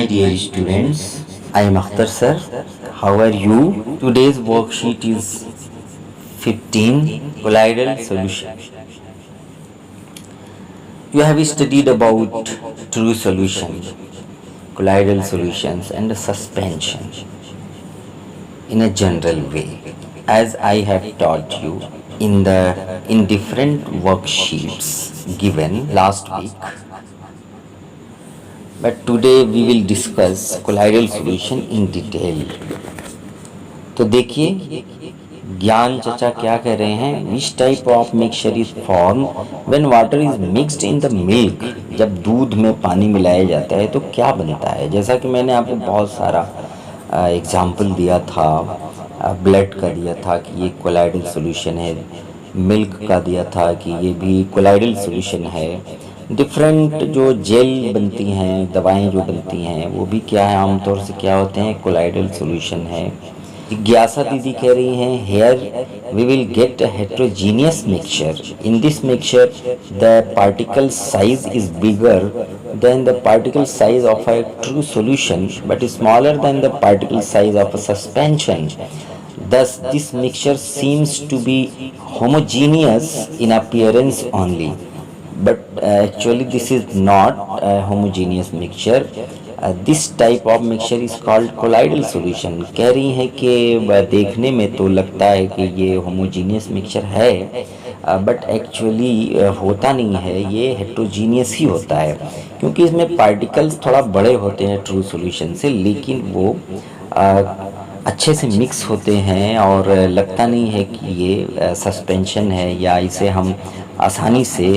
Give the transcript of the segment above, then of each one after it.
dear students, I am Akhtar sir. How are you? Today's worksheet is 15 colloidal solution. You have studied about true solution, colloidal solutions and suspension in a general way, as I have taught you in different worksheets given last week. But today we will discuss colloidal solution in detail. तो देखिए ज्ञान चचा क्या कह रहे हैं, which type of mixture is form when water is mixed in the milk. जब दूध में पानी मिलाया जाता है तो क्या बनता है। जैसा कि मैंने आपको बहुत सारा एग्जाम्पल दिया था, ब्लड का दिया था कि ये कोलाइडल सॉल्यूशन है, मिल्क का दिया था कि ये भी कोलाइडल सॉल्यूशन है। डिफरेंट जो जेल बनती हैं, दवाएं जो बनती हैं, वो भी क्या है, आमतौर से क्या होते हैं, कोलाइडल सॉल्यूशन है। जिज्ञासा दीदी कह रही हैं, here we will get a heterogeneous mixture. In this mixture the particle size is bigger than the particle size of a true solution but smaller than the particle size of a suspension. Thus, this mixture seems to be homogeneous in appearance only, but actually this is not a homogeneous mixture. This type of mixture is called colloidal solution. कह रही हैं कि देखने में तो लगता है कि ये homogeneous mixture है, बट एक्चुअली होता नहीं है, ये हेट्रोजीनियस ही होता है, क्योंकि इसमें पार्टिकल्स थोड़ा बड़े होते हैं ट्रू सॉल्यूशन से, लेकिन वो अच्छे से मिक्स होते हैं और लगता नहीं है कि ये सस्पेंशन है, या इसे हम आसानी से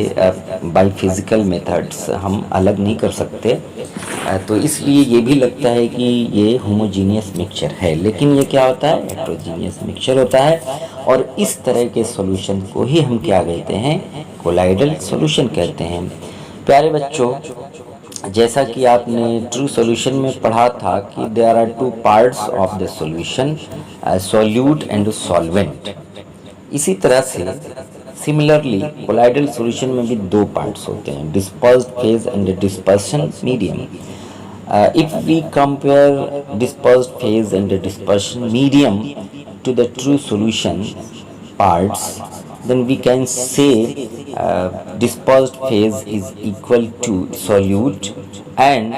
बाय फिज़िकल मेथड्स हम अलग नहीं कर सकते। तो इसलिए ये भी लगता है कि ये होमोजीनियस मिक्सचर है, लेकिन ये क्या होता है, हेट्रोजीनियस मिक्सचर होता है। और इस तरह के सॉल्यूशन को ही हम क्या कहते हैं, कोलाइडल सॉल्यूशन कहते हैं। प्यारे बच्चों, जैसा कि आपने ट्रू सॉल्यूशन में पढ़ा था कि there are two parts of the solution, solute and solvent. इसी तरह से सिमिलरली कोलाइडल सॉल्यूशन में भी दो पार्ट्स होते हैं, dispersed phase and dispersion medium. If we compare dispersed phase and dispersion medium to the true solution parts, then we can say dispersed phase is equal to solute and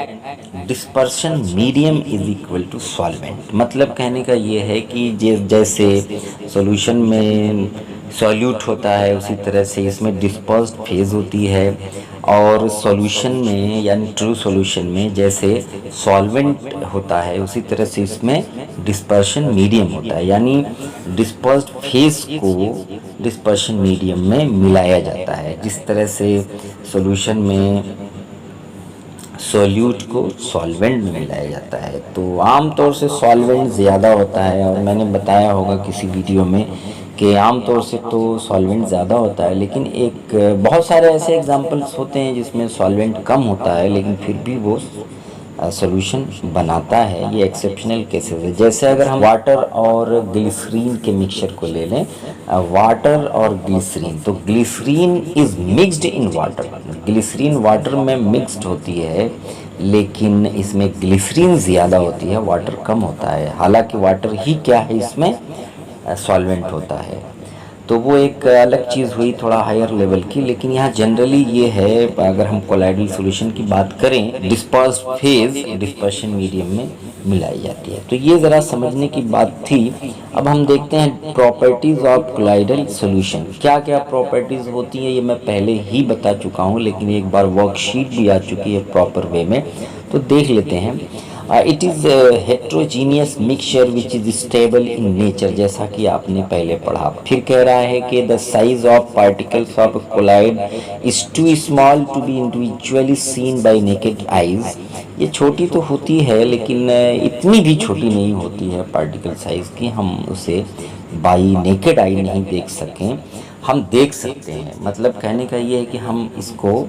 dispersion medium is equal to solvent। मतलब कहने का ये है कि जैसे solution में solute होता है, उसी तरह से इसमें डिस्पर्स्ड फेज होती है, और सॉल्यूशन में यानी ट्रू सॉल्यूशन में जैसे सॉल्वेंट होता है, उसी तरह से इसमें डिस्पर्शन मीडियम होता है, यानी डिस्पर्स्ड फेज को डिस्पर्शन मीडियम में मिलाया जाता है। जिस तरह से सॉल्यूशन में सॉल्यूट को सॉल्वेंट में मिलाया जाता है, तो आमतौर से सॉल्वेंट ज़्यादा होता है, और मैंने बताया होगा किसी वीडियो में कि आमतौर से तो सॉल्वेंट ज़्यादा होता है, लेकिन एक बहुत सारे ऐसे एग्जांपल्स होते हैं जिसमें सॉल्वेंट कम होता है लेकिन फिर भी वो सॉल्यूशन बनाता है। ये एक्सेप्शनल केसेस है। जैसे अगर हम वाटर और ग्लिसरीन के मिक्सचर को ले लें, वाटर और ग्लिसरीन, तो glycerine is mixed in water. Glycerine water में मिक्स्ड होती है, लेकिन इसमें ग्लिसरीन ज़्यादा होती है, वाटर कम होता है। हालांकि वाटर ही क्या है, इसमें सॉल्वेंट होता है, तो वो एक अलग चीज़ हुई, थोड़ा हायर लेवल की। लेकिन यहाँ जनरली ये है, अगर हम कोलाइडल सॉल्यूशन की बात करें, डिस्पर्स्ड फेज डिस्पर्शन मीडियम में मिलाई जाती है। तो ये ज़रा समझने की बात थी। अब हम देखते हैं प्रॉपर्टीज़ ऑफ कोलाइडल सॉल्यूशन। क्या क्या प्रॉपर्टीज़ होती हैं ये मैं पहले ही बता चुका हूँ, लेकिन एक बार वर्कशीट भी आ चुकी है प्रॉपर वे में, तो देख लेते हैं। It is heterogeneous mixture which is stable in nature, जैसा कि आपने पहले पढ़ा। फिर कह रहा है कि the size of particles of colloid is too small to be individually seen by naked eyes. ये छोटी तो होती है, लेकिन इतनी भी छोटी नहीं होती है पार्टिकल साइज की हम उसे बाई नेकेड आई नहीं देख सकें, हम देख सकते हैं। मतलब कहने का ये है कि हम इसको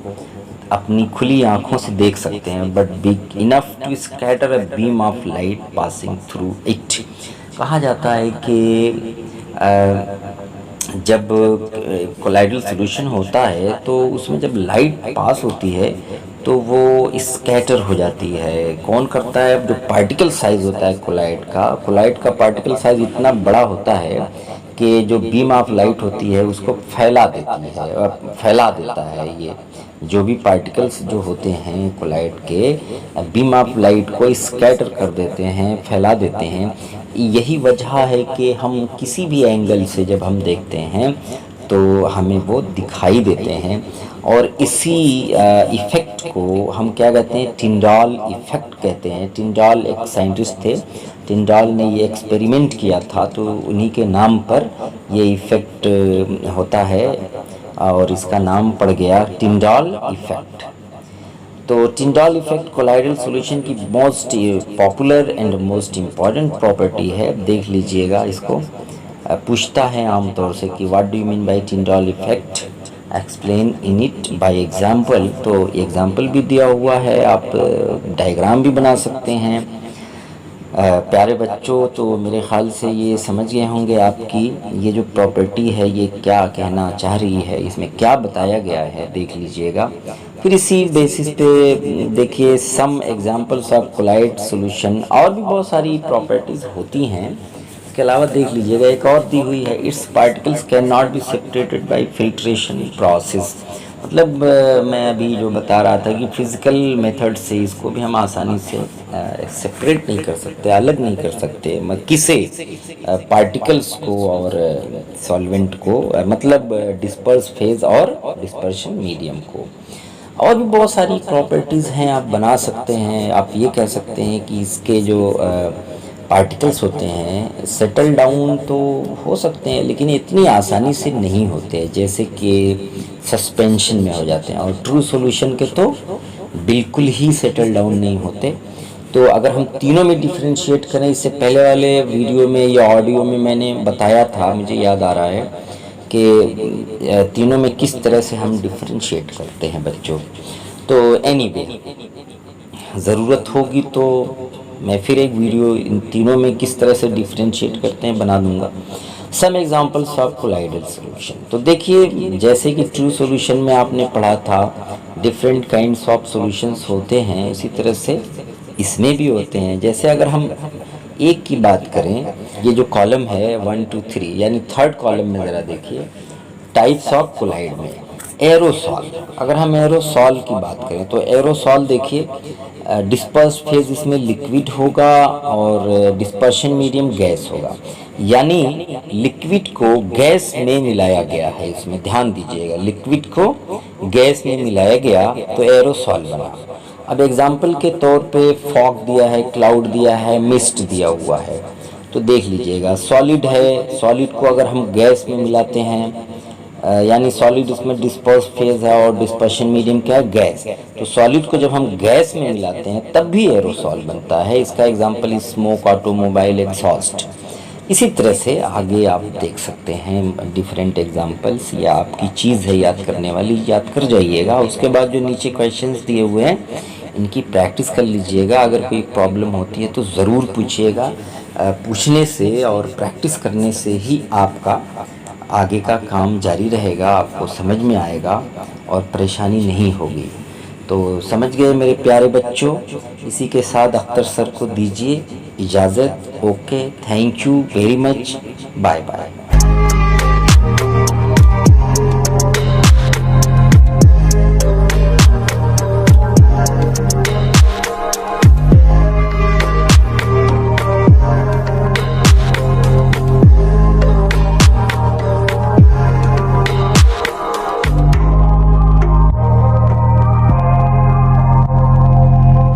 अपनी खुली आंखों से देख सकते हैं, but big enough to scatter a beam of light passing through it. कहा जाता है कि जब कोलाइडल सॉल्यूशन होता है तो उसमें जब लाइट पास होती है तो वो स्कैटर हो जाती है। कौन करता है? अब जो पार्टिकल साइज होता है कोलाइड का पार्टिकल साइज इतना बड़ा होता है कि जो बीम ऑफ लाइट होती है उसको फैला देती है और फैला देता है। ये जो भी पार्टिकल्स जो होते हैं कोलाइड के बीम ऑफ लाइट को स्कैटर कर देते हैं, फैला देते हैं। यही वजह है कि हम किसी भी एंगल से जब हम देखते हैं तो हमें वो दिखाई देते हैं। और इसी इफ़ेक्ट को हम क्या कहते हैं? टिंडाल इफ़ेक्ट कहते हैं। टिंडाल एक साइंटिस्ट थे, टिंडाल ने ये एक्सपेरिमेंट किया था, तो उन्हीं के नाम पर ये इफ़ेक्ट होता है और इसका नाम पड़ गया टिंडाल इफ़ेक्ट। तो टिंडाल इफ़ेक्ट कोलाइडल सॉल्यूशन की most popular and most important property है। देख लीजिएगा इसको। पूछता है आमतौर से कि what do you mean by Tyndall effect, explain in it by example. तो एग्जाम्पल भी दिया हुआ है, आप डायग्राम भी बना सकते हैं। प्यारे बच्चों, तो मेरे ख़्याल से ये समझ गए होंगे आपकी ये जो प्रॉपर्टी है ये क्या कहना चाह रही है, इसमें क्या बताया गया है, देख लीजिएगा। फिर इसी बेसिस पे देखिए some examples of colloid solution, और भी बहुत सारी प्रॉपर्टीज़ होती हैं। इसके अलावा देख लीजिएगा एक और दी हुई है, it's particles can not be separated by filtration process. मतलब मैं अभी जो बता रहा था कि फिज़िकल मेथड से इसको भी हम आसानी से सेपरेट नहीं कर सकते, अलग नहीं कर सकते। किसे? पार्टिकल्स को और सॉल्वेंट को, मतलब डिस्पर्स फेज और डिस्पर्शन मीडियम को। और भी बहुत सारी प्रॉपर्टीज़ हैं, आप बना सकते हैं। आप ये कह सकते हैं कि इसके जो पार्टिकल्स होते हैं सेटल डाउन तो हो सकते हैं, लेकिन इतनी आसानी से नहीं होते जैसे कि सस्पेंशन में हो जाते हैं। और ट्रू सॉल्यूशन के तो बिल्कुल ही सेटल डाउन नहीं होते। तो अगर हम तीनों में डिफरेंशिएट करें, इससे पहले वाले वीडियो में या ऑडियो में मैंने बताया था, मुझे याद आ रहा है कि तीनों में किस तरह से हम डिफरेंशिएट करते हैं बच्चों। तो एनीवे, ज़रूरत होगी तो मैं फिर एक वीडियो इन तीनों में किस तरह से डिफरेंशिएट करते हैं बना दूंगा। Some examples of colloidal solution. तो देखिए जैसे कि ट्रू सॉल्यूशन में आपने पढ़ा था डिफरेंट काइंड्स ऑफ सॉल्यूशंस होते हैं, इसी तरह से इसमें भी होते हैं। जैसे अगर हम एक की बात करें, ये जो कॉलम है 1 2 3 यानी थर्ड कॉलम में ज़रा देखिए टाइप्स ऑफ कोलाइड में एरोसॉल। अगर हम एरोसॉल की बात करें तो एरोसॉल देखिए डिस्पर्स फेज इसमें लिक्विड होगा और डिस्पर्शन मीडियम गैस होगा, यानी लिक्विड को गैस में मिलाया गया है। इसमें ध्यान दीजिएगा, लिक्विड को गैस में मिलाया गया तो एरोसॉल बना। अब एग्जाम्पल के तौर पे फॉग दिया है, क्लाउड दिया है, मिस्ट दिया हुआ है। तो देख लीजिएगा सॉलिड है, सॉलिड को अगर हम गैस में मिलाते हैं यानी सॉलिड इसमें डिस्पर्स फेज है और डिस्पर्शन मीडियम क्या है? गैस। तो सॉलिड को जब हम गैस में मिलाते हैं तब भी एरोसॉल बनता है। इसका एग्जांपल स्मोक, ऑटोमोबाइल एग्जॉस्ट। इसी तरह से आगे आप देख सकते हैं डिफरेंट एग्जांपल्स। या आपकी चीज़ है याद करने वाली, याद कर जाइएगा। उसके बाद जो नीचे क्वेश्चंस दिए हुए हैं इनकी प्रैक्टिस कर लीजिएगा। अगर कोई प्रॉब्लम होती है तो ज़रूर पूछिएगा। पूछने से और प्रैक्टिस करने से ही आपका आगे का काम जारी रहेगा, आपको समझ में आएगा और परेशानी नहीं होगी। तो समझ गए मेरे प्यारे बच्चों। इसी के साथ अख्तर सर को दीजिए इजाज़त। Okay, thank you very much, bye bye.